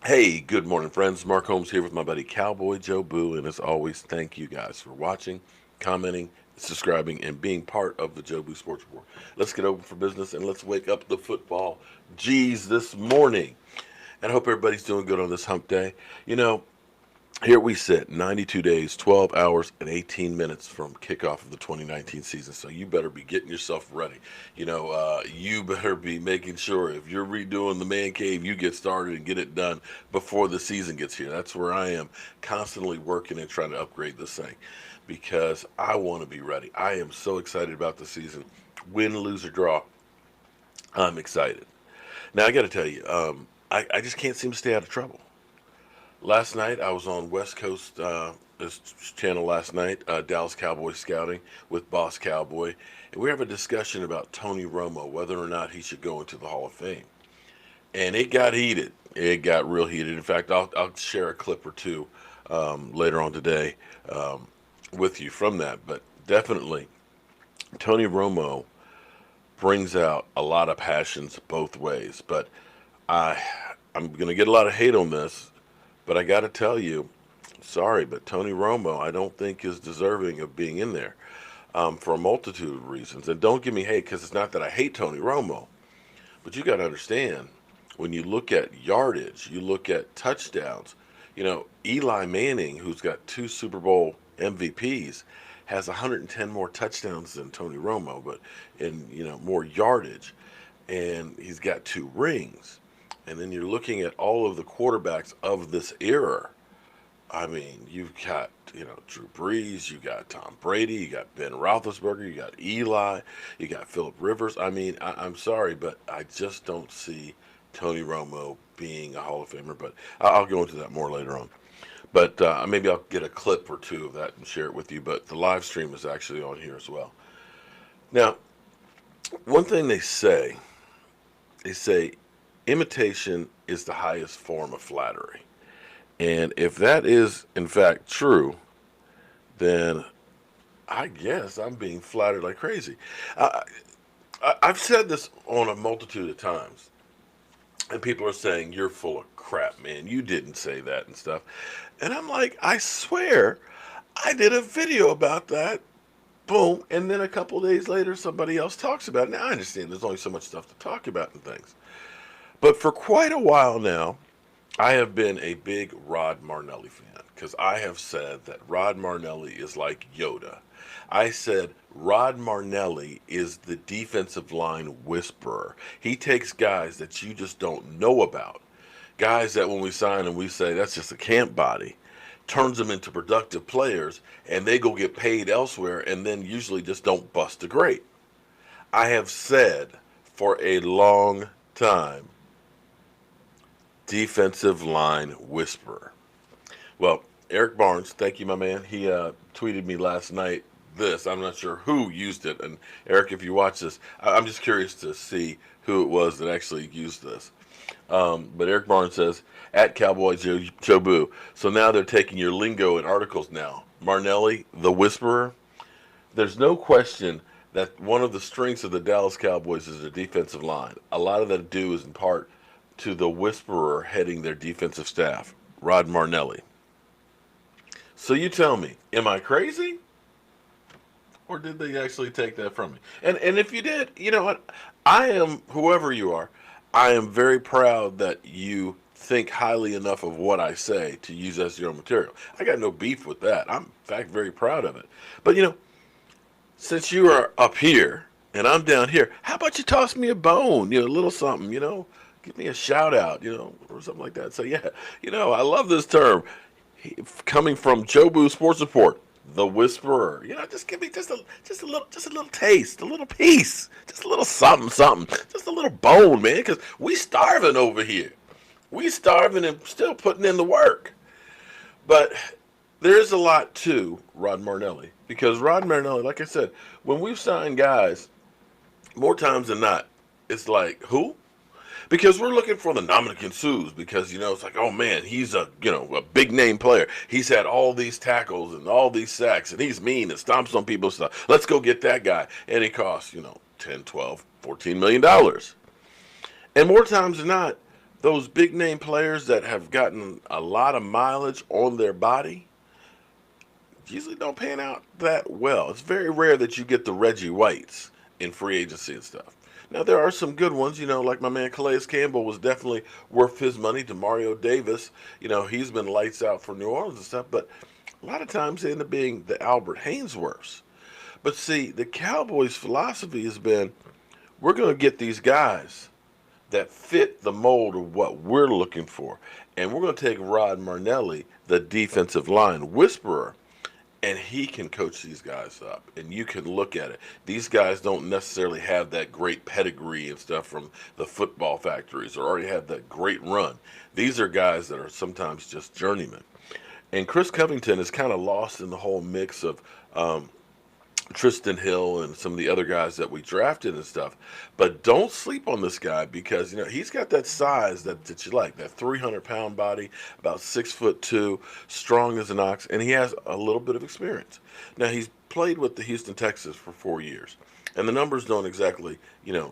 Hey, good morning, friends. Mark Holmes here with my buddy Cowboy Joe Boo, and as always, thank you guys for watching, commenting, subscribing, and being part of the Joe Boo Sports Report. Let's get open for business and let's wake up the football G's this morning. And I hope everybody's doing good on this hump day. You know, here we sit, 92 days, 12 hours, and 18 minutes from kickoff of the 2019 season. So you better be getting yourself ready. You better be making sure if you're redoing the man cave, you get started and get it done before the season gets here. That's where I am, constantly working and trying to upgrade this thing because I want to be ready. I am so excited about the season. Win, lose, or draw, I'm excited. Now, I got to tell you, I just can't seem to stay out of trouble. Last night I was on West Coast this channel last night, Dallas Cowboy Scouting with Boss Cowboy, and we have a discussion about Tony Romo, whether or not he should go into the Hall of Fame. And it got heated. It got real heated. In fact, I'll share a clip or two later on today with you from that. But definitely, Tony Romo brings out a lot of passions both ways. But I, I'm going to get a lot of hate on this, but I got to tell you, sorry, but Tony Romo, I don't think is deserving of being in there for a multitude of reasons. And don't give me hate because it's not that I hate Tony Romo, but you got to understand when you look at yardage, you look at touchdowns. Eli Manning, who's got two Super Bowl MVPs, has 110 more touchdowns than Tony Romo, but in more yardage, and he's got two rings. And then you're looking at all of the quarterbacks of this era. I mean, you've got, Drew Brees, you got Tom Brady, you got Ben Roethlisberger, you got Eli, you got Philip Rivers. I mean, I'm sorry, but I just don't see Tony Romo being a Hall of Famer. But I'll go into that more later on. But maybe I'll get a clip or two of that and share it with you. But the live stream is actually on here as well. Now, one thing they say imitation is the highest form of flattery. And if that is, in fact, true, then I guess I'm being flattered like crazy. I, I've said this on a multitude of times, and people are saying, "You're full of crap, man. You didn't say that," and stuff. And I'm like, I swear, I did a video about that. Boom. And then a couple days later, somebody else talks about it. Now, I understand there's only so much stuff to talk about and things. But for quite a while now, I have been a big Rod Marinelli fan because I have said that Rod Marinelli is like Yoda. I said Rod Marinelli is the defensive line whisperer. He takes guys that you just don't know about, guys that when we sign them, we say that's just a camp body, turns them into productive players, and they go get paid elsewhere and then usually just don't bust a great. I have said for a long time defensive line whisperer. Well, Eric Barnes, thank you, my man. He tweeted me last night this. I'm not sure who used it. And Eric, if you watch this, I'm just curious to see who it was that actually used this. But Eric Barnes says, at Cowboy Joe Boo. So now they're taking your lingo in articles now. Marinelli, the whisperer. There's no question that one of the strengths of the Dallas Cowboys is their defensive line. A lot of that due is in part to the whisperer heading their defensive staff, Rod Marinelli. So you tell me, am I crazy? Or did they actually take that from me? And if you did, you know what? I am, whoever you are, I am very proud that you think highly enough of what I say to use as your own material. I got no beef with that. I'm, in fact, very proud of it. But, since you are up here and I'm down here, how about you toss me a bone, a little something, give me a shout out, or something like that. So yeah, I love this term coming from Joe Boo Sports Report, the whisperer. Just give me just a little taste, a little piece, just a little something, just a little bone, man, because we starving over here. We starving and still putting in the work. But there's a lot to Rod Marinelli because Rod Marinelli, like I said, when we've signed guys, more times than not, it's like, who? Because we're looking for the Dominican Sues because, it's like, oh man, he's a big name player. He's had all these tackles and all these sacks and he's mean and stomps on people's stuff. Let's go get that guy. And he costs, 10, 12, $14 million. And more times than not, those big name players that have gotten a lot of mileage on their body usually don't pan out that well. It's very rare that you get the Reggie Whites in free agency and stuff. Now there are some good ones, like my man Calais Campbell was definitely worth his money. Demario Davis, he's been lights out for New Orleans and stuff, but a lot of times they end up being the Albert Haynesworths. But see, the Cowboys' philosophy has been, we're going to get these guys that fit the mold of what we're looking for. And we're going to take Rod Marinelli, the defensive line whisperer, and he can coach these guys up. And you can look at it. These guys don't necessarily have that great pedigree and stuff from the football factories or already have that great run. These are guys that are sometimes just journeymen. And Chris Covington is kind of lost in the whole mix of Tristan Hill and some of the other guys that we drafted and stuff. But don't sleep on this guy because he's got that size that you like, that 300-pound body, about 6'2", strong as an ox, and he has a little bit of experience. Now he's played with the Houston Texans for 4 years, and the numbers don't exactly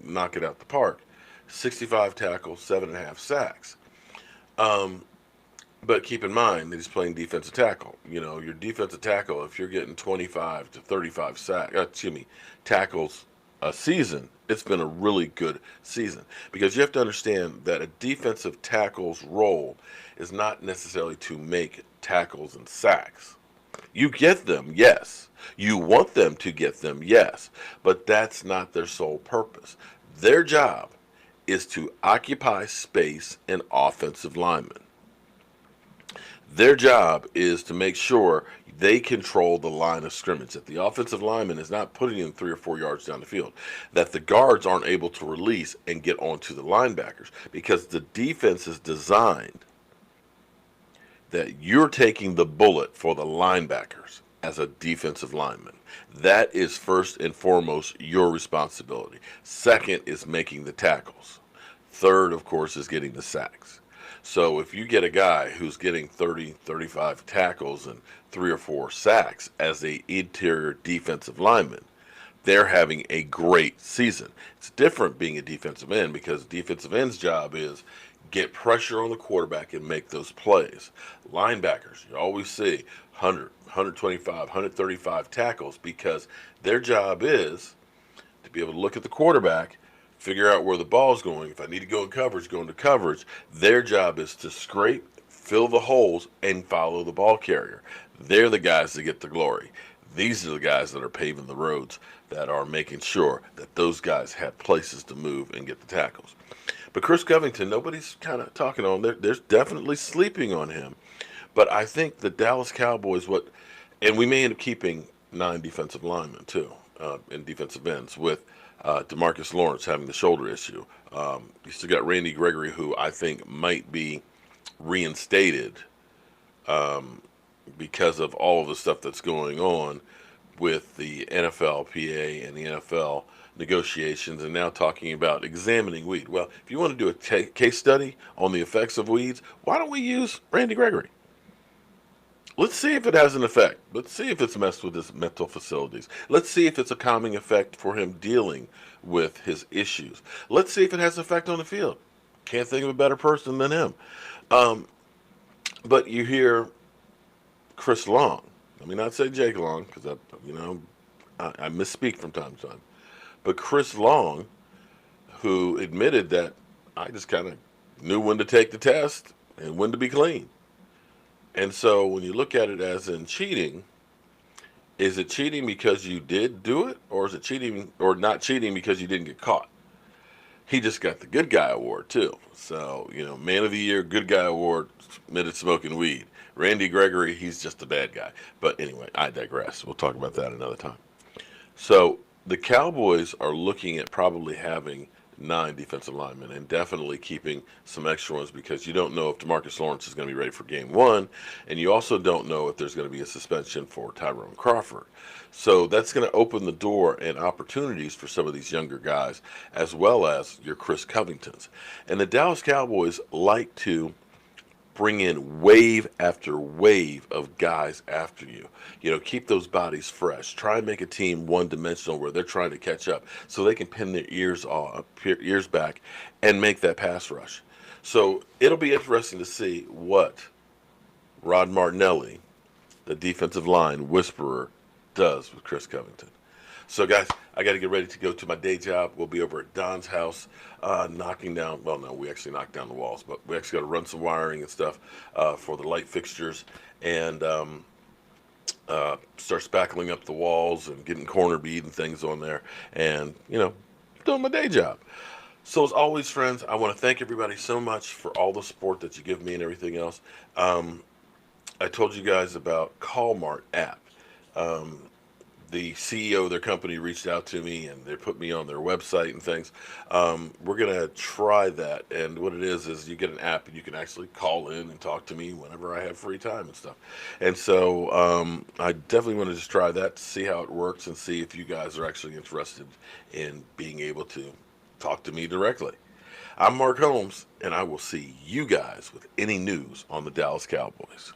knock it out the park. 65 tackles, 7.5 sacks. But keep in mind that he's playing defensive tackle. Your defensive tackle, if you're getting 25 to 35 tackles a season, it's been a really good season. Because you have to understand that a defensive tackle's role is not necessarily to make tackles and sacks. You get them, yes. You want them to get them, yes. But that's not their sole purpose. Their job is to occupy space in offensive linemen. Their job is to make sure they control the line of scrimmage, that the offensive lineman is not putting in 3 or 4 yards down the field, that the guards aren't able to release and get onto the linebackers, because the defense is designed that you're taking the bullet for the linebackers as a defensive lineman. That is first and foremost your responsibility. Second is making the tackles. Third, of course, is getting the sacks. So if you get a guy who's getting 30, 35 tackles and 3 or 4 sacks as an interior defensive lineman, they're having a great season. It's different being a defensive end because defensive end's job is get pressure on the quarterback and make those plays. Linebackers, you always see 100, 125, 135 tackles because their job is to be able to look at the quarterback, figure out where the ball's going. If I need to go into coverage. Their job is to scrape, fill the holes, and follow the ball carrier. They're the guys that get the glory. These are the guys that are paving the roads, that are making sure that those guys have places to move and get the tackles. But Chris Covington, nobody's kind of talking on there. There's definitely sleeping on him. But I think the Dallas Cowboys, and we may end up keeping 9 defensive linemen too, and defensive ends with DeMarcus Lawrence having the shoulder issue. You still got Randy Gregory, who I think might be reinstated because of all of the stuff that's going on with the NFLPA and the NFL negotiations, and now talking about examining weed. Well, if you want to do a case study on the effects of weeds, why don't we use Randy Gregory? Let's see if it has an effect. Let's see if it's messed with his mental facilities. Let's see if it's a calming effect for him dealing with his issues. Let's see if it has an effect on the field. Can't think of a better person than him. But you hear Chris Long. Let me not say Jake Long, because I misspeak from time to time. But Chris Long, who admitted that I just kind of knew when to take the test and when to be clean. And so when you look at it as in cheating, is it cheating because you did do it, or is it cheating or not cheating because you didn't get caught? He just got the good guy award too. So, man of the year, good guy award, admitted smoking weed. Randy Gregory, he's just a bad guy. But anyway, I digress. We'll talk about that another time. So the Cowboys are looking at probably having 9 defensive linemen and definitely keeping some extra ones, because you don't know if DeMarcus Lawrence is going to be ready for game 1, and you also don't know if there's going to be a suspension for Tyrone Crawford. So that's going to open the door and opportunities for some of these younger guys, as well as your Chris Covingtons. And the Dallas Cowboys like to bring in wave after wave of guys after you. Keep those bodies fresh. Try and make a team one-dimensional where they're trying to catch up so they can pin their ears back and make that pass rush. So it'll be interesting to see what Rod Martinelli, the defensive line whisperer, does with Chris Covington. So, guys, I got to get ready to go to my day job. We'll be over at Don's house, knocking down. Well, no, we actually knocked down the walls, but we actually got to run some wiring and stuff for the light fixtures, and start spackling up the walls and getting corner bead and things on there, and doing my day job. So, as always, friends, I want to thank everybody so much for all the support that you give me and everything else. I told you guys about Callmart app. Um, the CEO of their company reached out to me and they put me on their website and things. We're gonna try that, and what it is you get an app and you can actually call in and talk to me whenever I have free time and stuff. And so I definitely want to just try that to see how it works and see if you guys are actually interested in being able to talk to me directly. I'm Mark Holmes, and I will see you guys with any news on the Dallas Cowboys.